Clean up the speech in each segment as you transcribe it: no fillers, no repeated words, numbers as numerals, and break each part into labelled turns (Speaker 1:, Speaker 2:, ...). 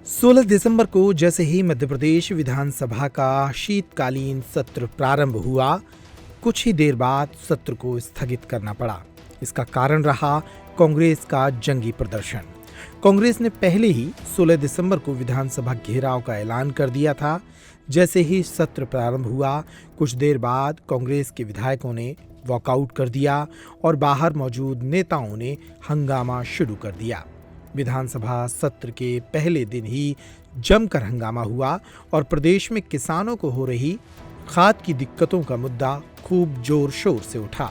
Speaker 1: 16 दिसंबर को जैसे ही मध्य प्रदेश विधानसभा का शीतकालीन सत्र प्रारंभ हुआ, कुछ ही देर बाद सत्र को स्थगित करना पड़ा। इसका कारण रहा कांग्रेस का जंगी प्रदर्शन। कांग्रेस ने पहले ही 16 दिसंबर को विधानसभा घेराव का ऐलान कर दिया था। जैसे ही सत्र प्रारंभ हुआ, कुछ देर बाद कांग्रेस के विधायकों ने वॉकआउट कर दिया और बाहर मौजूद नेताओं ने हंगामा शुरू कर दिया। विधानसभा सत्र के पहले दिन ही जमकर हंगामा हुआ और प्रदेश में किसानों को हो रही खाद की दिक्कतों का मुद्दा खूब जोर शोर से उठा।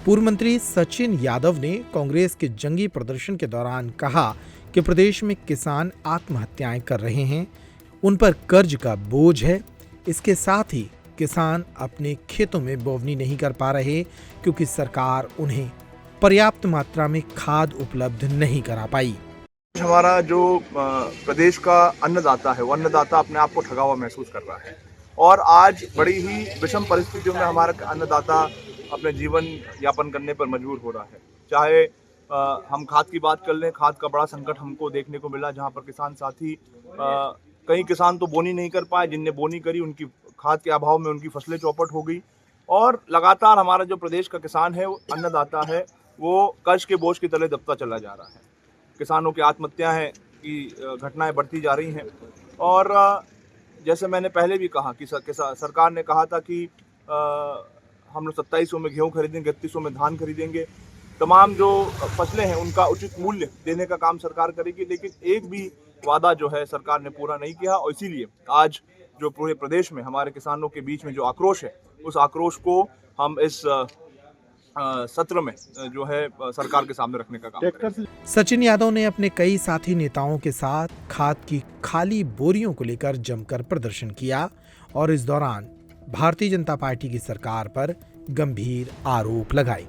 Speaker 1: पूर्व मंत्री सचिन यादव ने कांग्रेस के जंगी प्रदर्शन के दौरान कहा कि प्रदेश में किसान आत्महत्याएं कर रहे हैं, उन पर कर्ज का बोझ है। इसके साथ ही किसान अपने खेतों में बोवनी नहीं कर पा रहे क्योंकि सरकार उन्हें पर्याप्त मात्रा में खाद उपलब्ध नहीं करा पाई।
Speaker 2: हमारा जो प्रदेश का अन्नदाता है, वो अन्नदाता अपने आप को ठगा हुआ महसूस कर रहा है और आज बड़ी ही विषम परिस्थितियों में हमारा अन्नदाता अपने जीवन यापन करने पर मजबूर हो रहा है। चाहे हम खाद की बात कर लें, खाद का बड़ा संकट हमको देखने को मिला, जहां पर किसान साथी कई किसान तो बोनी नहीं कर पाए, जिनने बोनी करी उनकी खाद के अभाव में उनकी फसलें चौपट हो गई और लगातार हमारा जो प्रदेश का किसान है, वो अन्नदाता है, वो कर्ज के बोझ के तले दबता चला जा रहा है। किसानों की आत्महत्याएं की घटनाएं बढ़ती जा रही हैं और जैसे मैंने पहले भी कहा कि सरकार ने कहा था कि हम लोग 2700 में गेहूँ खरीदेंगे, 3100 में धान खरीदेंगे, तमाम जो फसलें हैं उनका उचित मूल्य देने का काम सरकार करेगी, लेकिन एक भी वादा जो है सरकार ने पूरा नहीं किया और इसीलिए आज जो पूरे प्रदेश में हमारे किसानों के बीच में जो आक्रोश है, उस आक्रोश को हम इस सत्र में जो है सरकार के सामने रखने का काम करें।
Speaker 1: सचिन यादव ने अपने कई साथी नेताओं के साथ खाद की खाली बोरियों को लेकर जमकर प्रदर्शन किया और इस दौरान भारतीय जनता पार्टी की सरकार पर गंभीर आरोप लगाए।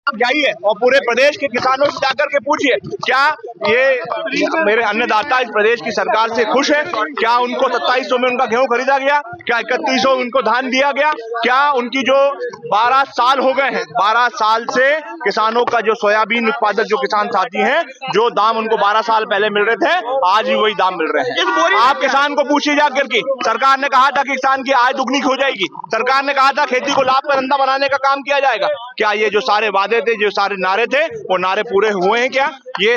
Speaker 2: आप जाइए और पूरे प्रदेश के किसानों से जाकर के पूछिए, क्या ये मेरे अन्नदाता इस प्रदेश की सरकार से खुश है? क्या उनको 2700 में उनका गेहूं खरीदा गया? क्या 3100 उनको धान दिया गया? क्या उनकी जो 12 साल हो गए हैं, 12 साल से किसानों का जो सोयाबीन उत्पादक जो किसान साथी हैं, जो दाम उनको 12 साल पहले मिल रहे थे, आज भी वही दाम मिल रहे हैं। आप किसान को पूछिए जाकर के, सरकार ने कहा था कि किसान की आय दुगनी हो जाएगी, सरकार ने कहा था खेती को लाभ का धंधा बनाने का काम किया जाएगा। क्या ये जो सारे वादे थे, जो सारे नारे थे, वो नारे पूरे हुए हैं क्या? ये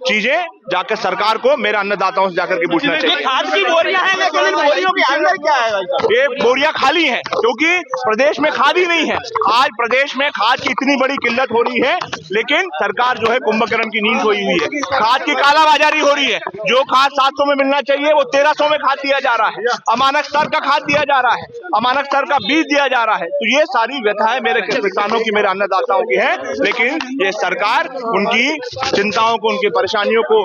Speaker 2: चीजें जाकर सरकार को, मेरे अन्नदाताओं से जाकर के पूछना चाहिए।
Speaker 3: खाद की बोरियां हैं, लेकिन इन बोरियों के अंदर क्या है?
Speaker 2: ये बोरियां खाली हैं क्योंकि प्रदेश में खाद ही नहीं है। आज प्रदेश में खाद की इतनी बड़ी किल्लत हो रही है, लेकिन सरकार जो है कुंभकर्ण की नींद सोई हुई है। खाद की कालाबाजारी हो रही है। जो खाद 700 में मिलना चाहिए वो 1300 में खाद दिया जा रहा है। अमानक स्तर का खाद दिया जा रहा है, अमानक स्तर का बीज दिया जा रहा है। तो ये सारी व्यथाएं मेरे किसानों की, मेरे अन्नदाताओं की है, लेकिन ये सरकार उनकी चिंताओं को, उनकी परेशानियों को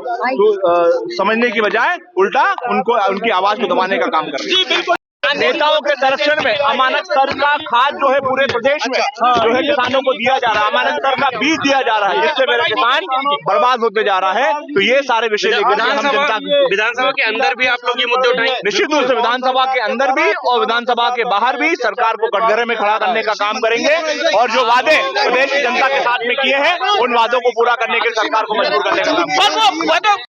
Speaker 2: समझने की बजाय उल्टा उनकी आवाज को दबाने का काम कर रही है। नेताओं के संरक्षण में अमानक स्तर का खाद जो है पूरे प्रदेश में जो है किसानों को दिया जा रहा है, अमानक स्तर का बीज दिया जा रहा है, जिससे मेरा किसान बर्बाद होते जा रहा है। तो ये सारे विषय लेकर हम जनता,
Speaker 3: विधानसभा के अंदर भी आप लोग ये मुद्दे उठाएंगे?
Speaker 2: निश्चित रूप से विधानसभा के अंदर भी और विधानसभा के बाहर भी सरकार को कटघरे में खड़ा करने का काम करेंगे और जो वादे प्रदेश की जनता के साथ में किए हैं, उन वादों को पूरा करने के लिए सरकार को मजबूर करने का काम करेंगे।